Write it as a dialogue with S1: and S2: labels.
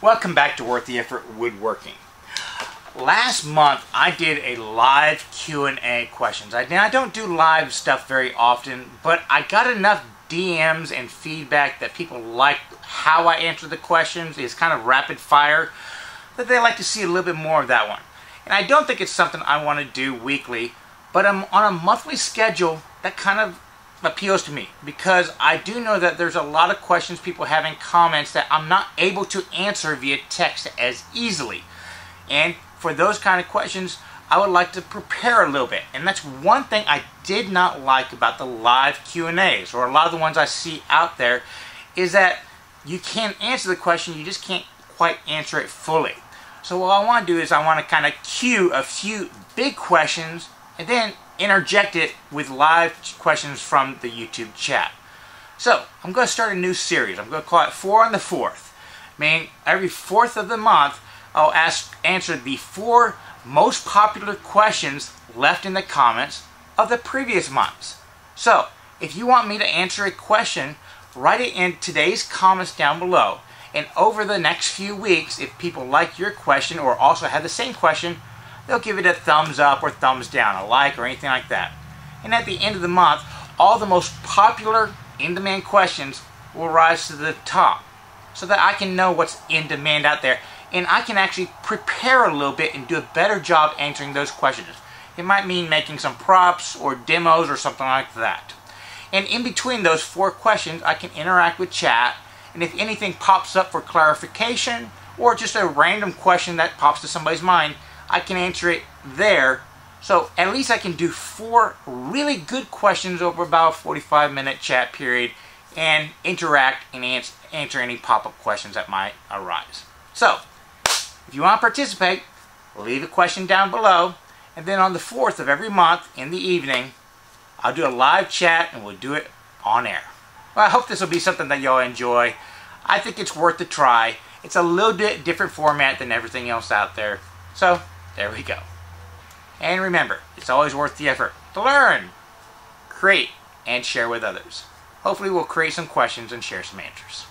S1: Welcome back to Worth the Effort Woodworking. Last month I did a live Q&A questions. I don't do live stuff very often, but I got enough DMs and feedback that people liked how I answered the questions. It's kind of rapid fire, that they like to see a little bit more of that one. And I don't think it's something I want to do weekly, but I'm on a monthly schedule that kind of appeals to me, because I do know that there's a lot of questions people have in comments that I'm not able to answer via text as easily. And for those kind of questions, I would like to prepare a little bit. And that's one thing I did not like about the live Q&As, or a lot of the ones I see out there, is that you can answer the question, you just can't quite answer it fully. So what I want to do is I want to kind of cue a few big questions and then interject it with live questions from the YouTube chat. So I'm going to start a new series. I'm going to call it 4 on the 4th. Meaning every 4th of the month I'll answer the 4 most popular questions left in the comments of the previous months. So if you want me to answer a question, write it in today's comments down below. And over the next few weeks, if people like your question or also have the same question, they'll give it a thumbs up or thumbs down, a like or anything like that. And at the end of the month, all the most popular in-demand questions will rise to the top, so that I can know what's in demand out there, and I can actually prepare a little bit and do a better job answering those questions. It might mean making some props or demos or something like that. And in between those 4 questions, I can interact with chat, and if anything pops up for clarification or just a random question that pops to somebody's mind, I can answer it there. So at least I can do 4 really good questions over about a 45-minute chat period and interact and answer any pop-up questions that might arise. So if you want to participate, leave a question down below, and then on the 4th of every month in the evening, I'll do a live chat and we'll do it on air. Well, I hope this will be something that y'all enjoy. I think it's worth the try. It's a little bit different format than everything else out there. So there we go. And remember, it's always worth the effort to learn, create, and share with others. Hopefully we'll create some questions and share some answers.